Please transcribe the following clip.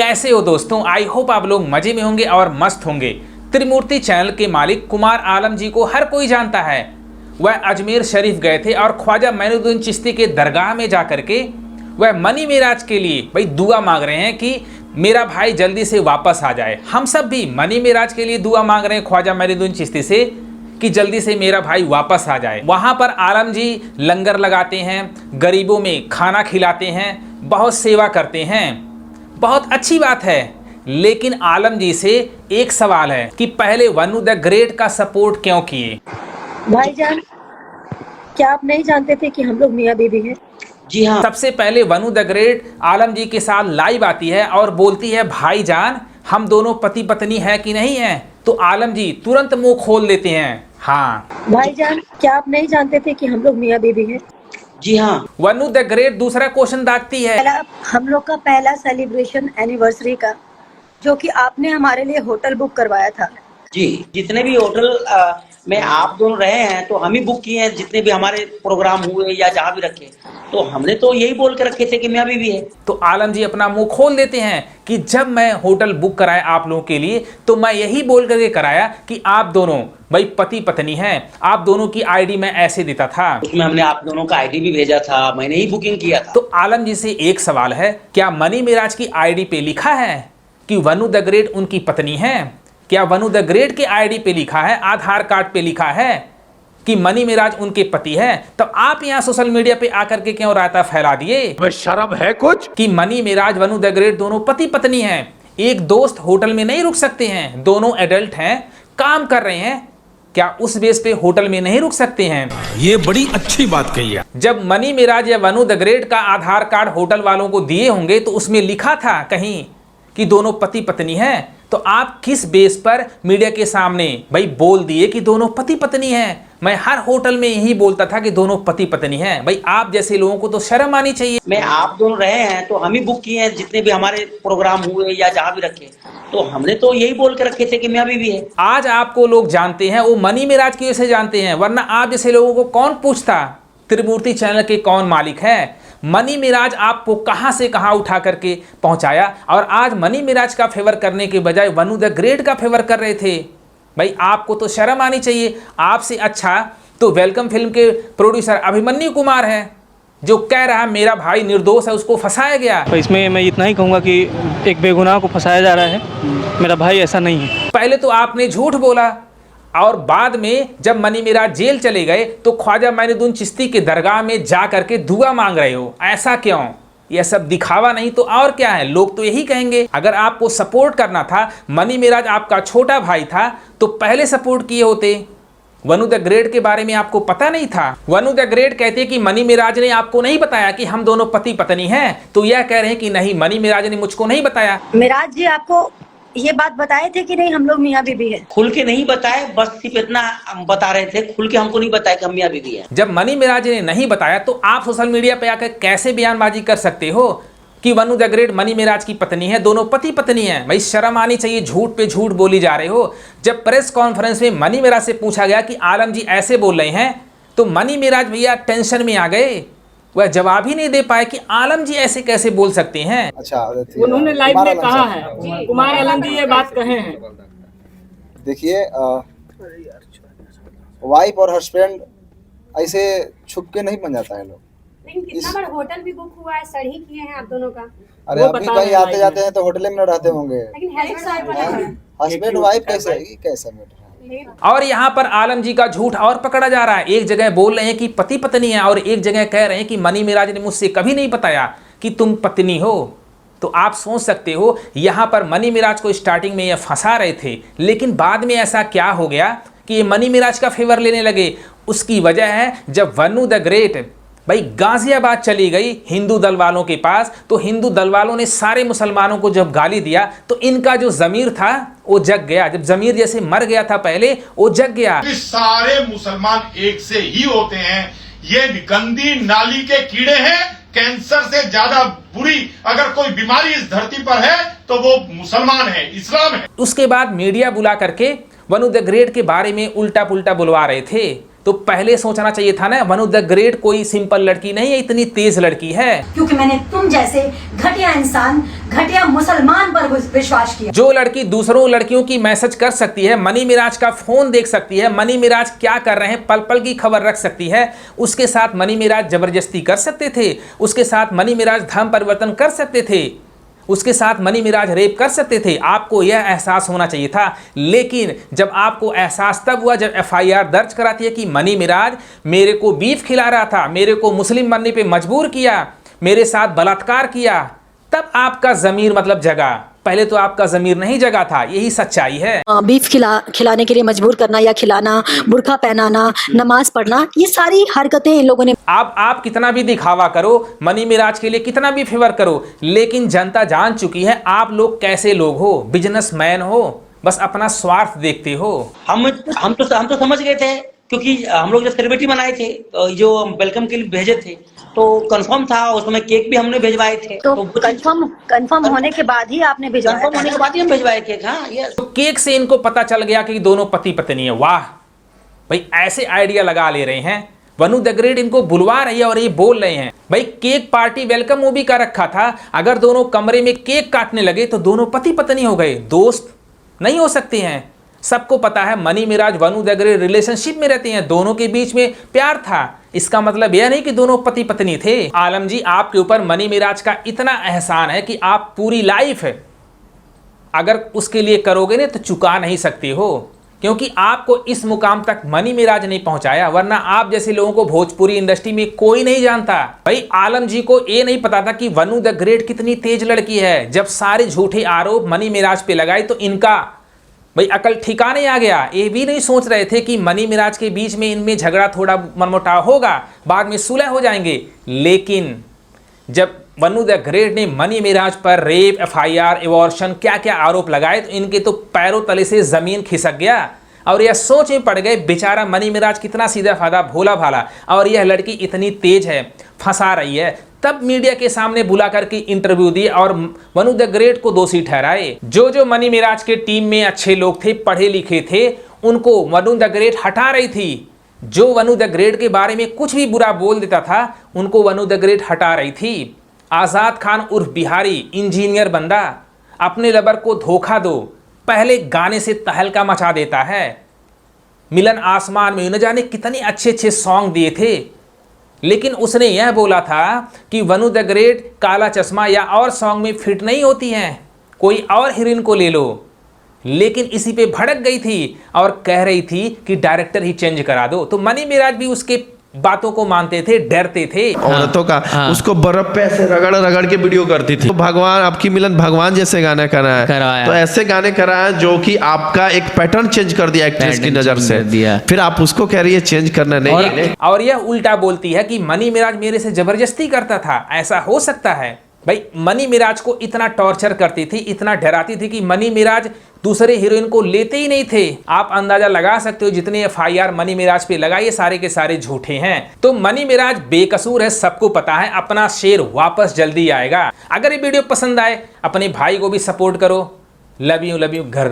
कैसे हो दोस्तों, आई होप आप लोग मजे में होंगे और मस्त होंगे। त्रिमूर्ति चैनल के मालिक कुमार आलम जी को हर कोई जानता है। वह अजमेर शरीफ गए थे और ख्वाजा मोइनुद्दीन चिश्ती के दरगाह में जाकर के वह मनी मेराज के लिए भाई दुआ मांग रहे हैं कि मेरा भाई जल्दी से वापस आ जाए। हम सब भी मनी मेराज के लिए दुआ मांग रहे हैं ख्वाजा मोइनुद्दीन चिश्ती से कि जल्दी से मेरा भाई वापस आ जाए। वहाँ पर आलम जी लंगर लगाते हैं, गरीबों में खाना खिलाते हैं, बहुत सेवा करते हैं, बहुत अच्छी बात है। लेकिन आलम जी से एक सवाल है कि पहले वनु द ग्रेट का सपोर्ट क्यों किए? भाईजान, क्या आप नहीं जानते थे कि हम लोग मियाँ बीवी हैं? जी हाँ। सबसे पहले वनु द ग्रेट आलम जी के साथ लाइव आती है और बोलती है भाईजान हम दोनों पति पत्नी है कि नहीं है, तो आलम जी तुरंत मुंह खोल देते हैं। हाँ भाईजान, क्या आप नहीं जानते थे कि हम लोग मियाँ बीवी हैं? जी हाँ। वनु द ग्रेट दूसरा क्वेश्चन दागती है। हम लोग का पहला सेलिब्रेशन एनिवर्सरी का, जो कि आपने हमारे लिए होटल बुक करवाया था। जी, जितने भी होटल में आप दोनों रहे हैं तो हम ही बुक किए हैं, जितने भी हमारे प्रोग्राम हुए या जहाँ भी रखे, तो हमने तो यही बोल के रखे थे कि मियाँ बीवी है। तो आलम जी अपना मुंह खोल देते हैं कि जब मैं होटल बुक कराया आप लोगों के लिए तो मैं यही बोल करके कराया कि आप दोनों भाई पति पत्नी हैं। आप दोनों की आईडी मैं ऐसे देता था, उसमें हमने आप दोनों का आईडी भी भेजा था, मैंने ही बुकिंग किया था। तो आलम जी से एक सवाल है, क्या मनी मेराज की आईडी पे लिखा है कि वनु द ग्रेट उनकी पत्नी है? क्या वनु द ग्रेट के आईडी पे लिखा है, आधार कार्ड पे लिखा है कि मनी मेराज उनके पति है? तो आप यहाँ सोशल मीडिया पे आकर के क्यों रायता फैला दिए? शर्म है कुछ कि मनी मेराज वनु द ग्रेट दोनों पति पत्नी हैं। एक दोस्त होटल में नहीं रुक सकते हैं? दोनों एडल्ट हैं, काम कर रहे हैं, क्या उस बेस पे होटल में नहीं रुक सकते हैं? ये बड़ी अच्छी बात कही है। जब मनी मेराज या वनु द ग्रेट का आधार कार्ड होटल वालों को दिए होंगे तो उसमें लिखा था कहीं कि दोनों पति पत्नी हैं, तो आप किस बेस पर मीडिया के सामने भाई बोल दिए कि दोनों पति पत्नी हैं? मैं हर होटल में यही बोलता था कि दोनों पति पत्नी हैं। भाई आप जैसे लोगों को तो शर्म आनी चाहिए। मैं आप दोनों रहे हैं तो हम ही बुक किए हैं, जितने भी हमारे प्रोग्राम हुए या जहाँ भी रखे, तो हमने तो यही बोल के रखे थे कि मियाँ बीवी है। आज आपको लोग जानते हैं वो मनी मेराज की वजह से जानते हैं, वरना आप जैसे लोगों को कौन पूछता त्रिमूर्ति चैनल के कौन मालिक है? मनी मेराज आपको कहां से कहां उठा करके पहुंचाया और आज मनी मेराज का फेवर करने के बजाय वनु द ग्रेट का फेवर कर रहे थे। भाई आपको तो शर्म आनी चाहिए। आपसे अच्छा तो वेलकम फिल्म के प्रोड्यूसर अभिमन्यु कुमार है, जो कह रहा है मेरा भाई निर्दोष है, उसको फंसाया गया। तो इसमें मैं इतना ही कहूँगा कि एक बेगुनाह को फंसाया जा रहा है, मेरा भाई ऐसा नहीं है। पहले तो आपने झूठ बोला और बाद में जब मनी मेराज जेल चले गए तो ख्वाजा मोइनुद्दीन चिश्ती के दरगाह में जा करके दुआ मांग रहे हो। ऐसा क्यों? यह सब दिखावा नहीं तो और क्या है? लोग तो यही कहेंगे। अगर आपको सपोर्ट करना था, मनी मेराज आपका छोटा भाई था, तो पहले सपोर्ट किए होते। वनु द ग्रेट के बारे में आपको पता नहीं था? वनु द ग्रेट कहते कि मनी मेराज ने आपको नहीं बताया कि हम दोनों पति पत्नी हैं, तो यह कह रहे हैं कि नहीं मनी मेराज ने मुझको नहीं बताया। मेराज जी आपको ये बात बताए थे कि नहीं हम लोग मियाँ बीवी हैं? खुल के नहीं बताए, बस सिर्फ इतना बता रहे थे, खुल के हमको नहीं बताया कि हम मियाँ बीवी है। जब मनी मेराज ने नहीं बताया तो आप सोशल मीडिया पे आकर कैसे बयानबाजी कर सकते हो कि वनु द ग्रेट मनी मेराज की पत्नी है, दोनों पति पत्नी हैं? भाई शर्म आनी चाहिए, झूठ पे झूठ बोली जा रहे हो। जब प्रेस कॉन्फ्रेंस में मनी मेराज से पूछा गया कि आलम जी ऐसे बोल रहे हैं, तो मनी मेराज भैया टेंशन में आ गए। वह जवाब ही नहीं दे पाए कि आलम जी ऐसे कैसे बोल सकते हैं। अच्छा, उन्होंने लाइव में कहा है, कुमार आलम जी ये बात कहे हैं। देखिए, वाइफ और हस्बैंड ऐसे छुप के नहीं बन जाता है लोग। लेकिन कितना बड़ा होटल भी बुक हुआ है, सही किए हैं आप दोनों का। अरे अभी कहीं आते जाते हैं तो होटल में रहते होंगे, लेकिन हेल्प साइड पर हस्बैंड वाइफ कैसे मैटर है? और यहाँ पर आलम जी का झूठ और पकड़ा जा रहा है। एक जगह बोल रहे हैं कि पति पत्नी है और एक जगह कह रहे हैं कि मनी मेराज ने मुझसे कभी नहीं बताया कि तुम पत्नी हो। तो आप सोच सकते हो यहाँ पर मनी मेराज को स्टार्टिंग में ये फंसा रहे थे, लेकिन बाद में ऐसा क्या हो गया कि ये मनी मेराज का फेवर लेने लगे। उसकी वजह है जब वनु द ग्रेट भाई गाजियाबाद चली गई हिंदू दल वालों के पास, तो हिंदू दल वालों ने सारे मुसलमानों को जब गाली दिया तो इनका जो जमीर था वो जग गया। जब जमीर जैसे मर गया था पहले, वो जग गया। सारे मुसलमान एक से ही होते हैं, ये गंदी नाली के कीड़े हैं। कैंसर से ज्यादा बुरी अगर कोई बीमारी इस धरती पर है तो वो मुसलमान है, इस्लाम है। उसके बाद मीडिया बुला करके वनु द ग्रेट के बारे में उल्टा पुल्टा बुलवा रहे थे तो पहले सोचना चाहिए था ना, वनु द ग्रेट कोई सिंपल लड़की नहीं है, इतनी तेज लड़की है। क्योंकि मैंने तुम जैसे घटिया इंसान, घटिया मुसलमान पर विश्वास किया। जो लड़की दूसरों लड़कियों की मैसेज कर सकती है, मनी मिराज का फोन देख सकती है, मनी मिराज क्या कर रहे हैं पल पल की खबर रख सकती है, उसके साथ मनी मिराज जबरदस्ती कर सकते थे, उसके साथ मनी मिराज धर्म परिवर्तन कर सकते थे, उसके साथ मनी मिराज रेप कर सकते थे। आपको यह एहसास होना चाहिए था। लेकिन जब आपको एहसास तब हुआ जब एफआईआर दर्ज कराती है कि मनी मिराज मेरे को बीफ खिला रहा था, मेरे को मुस्लिम बनने पे मजबूर किया, मेरे साथ बलात्कार किया, तब आपका ज़मीर मतलब जगा। पहले तो आपका ज़मीर नहीं जगा था, यही सच्चाई है। बीफ खिलाने के लिए मजबूर करना या खिलाना, बुर्का पहनाना, नमाज पढ़ना, ये सारी हरकतें इन लोगों ने। आप कितना भी दिखावा करो, मनी मिराज के लिए कितना भी फेवर करो, लेकिन जनता जान चुकी है आप लोग कैसे लोग हो, बिजनेसमैन हो, बस अपना स्वार्थ देखते हो। हम तो समझ गए थे, क्योंकि हम लोग जब सेलिब्रिटी बनाए थे, जो वेलकम के लिए भेजे थे, तो कंफर्म था, उस समय केक भी हमने भिजवाए थे। तो कंफर्म होने के बाद ही आपने भिजवाया? कंफर्म होने के बाद ही हम भिजवाए केक। हाँ, यस। तो केक से इनको पता चल गया कि दोनों पति पत्नी है। वाह भाई, ऐसे आइडिया लगा ले रहे हैं। वनु द ग्रेट इनको बुलवा रही है और ये बोल रहे हैं भाई केक पार्टी वेलकम मूवी का रखा था, अगर दोनों कमरे में केक काटने लगे तो दोनों पति पत्नी हो गए, दोस्त नहीं हो सकते हैं। सबको पता है मनी मिराज वनु द ग्रेट रिलेशनशिप में रहते हैं, दोनों के बीच में प्यार था। इसका मतलब यह नहीं कि दोनों पति पत्नी थे। आलम जी, आपके ऊपर मनी मिराज का इतना एहसान है कि आप पूरी लाइफ अगर उसके लिए करोगे ना तो चुका नहीं सकते हो, क्योंकि आपको इस मुकाम तक मनी मिराज नहीं पहुंचाया, वरना आप जैसे लोगों को भोजपुरी इंडस्ट्री में कोई नहीं जानता। भाई आलम जी को ये नहीं पता था कि वनु द ग्रेट कितनी तेज लड़की है। जब सारे झूठे आरोप मनी मिराज पे लगाए तो इनका भाई अकल ठिकाने आ गया। ये भी नहीं सोच रहे थे कि मनी मिराज के बीच में इनमें झगड़ा थोड़ा मनमुटाव होगा, बाद में सुलह हो जाएंगे। लेकिन जब वनु द ग्रेट ने मनी मिराज पर रेप, एफआईआर, एबॉर्शन, क्या क्या आरोप लगाए तो इनके तो पैरों तले से जमीन खिसक गया और यह सोच में पड़ गए बेचारा मनी मिराज कितना सीधा साधा भोला भाला और यह लड़की इतनी तेज है, फंसा रही है। तब मीडिया के सामने बुला करके इंटरव्यू दिए और वनु द ग्रेट को दोषी ठहराए। जो मनी मिराज के टीम में अच्छे लोग थे, पढ़े लिखे थे, उनको वनु द ग्रेट हटा रही थी। जो वनु द ग्रेट के बारे में कुछ भी बुरा बोल देता था उनको वनु द ग्रेट हटा रही थी। आज़ाद खान उर्फ बिहारी, इंजीनियर बंदा, अपने लवर को धोखा दो, पहले गाने से तहलका मचा देता है। मिलन आसमान में न जाने कितने अच्छे अच्छे सॉन्ग दिए थे, लेकिन उसने यह बोला था कि वनु द ग्रेट काला चश्मा या और सॉन्ग में फिट नहीं होती हैं, कोई और हीरोइन को ले लो। लेकिन इसी पे भड़क गई थी और कह रही थी कि डायरेक्टर ही चेंज करा दो। तो मनी मिराज भी उसके बातों को मानते थे, डरते थे। औरतों का उसको बर्फ पे ऐसे रगड़ रगड़ के वीडियो करती थी। तो भगवान, आपकी मिलन भगवान जैसे गाने कराया, तो ऐसे गाने कराया जो कि आपका एक पैटर्न चेंज कर दिया एक्ट्रेस की नजर से दिया। फिर आप उसको कह रही है चेंज करना नहीं। और यह उल्टा बोलती है कि मनी मिराज मेरे से जबरदस्ती करता था। ऐसा हो सकता है? भाई मनी मिराज को इतना टॉर्चर करती थी, इतना डराती थी कि मनी मिराज दूसरे हीरोइन को लेते ही नहीं थे। आप अंदाजा लगा सकते हो जितने एफआईआर मनी मिराज पे लगाए ये सारे के सारे झूठे हैं। तो मनी मिराज बेकसूर है, सबको पता है। अपना शेर वापस जल्दी आएगा। अगर ये वीडियो पसंद आए अपने भाई को भी सपोर्ट करो। लव यू घर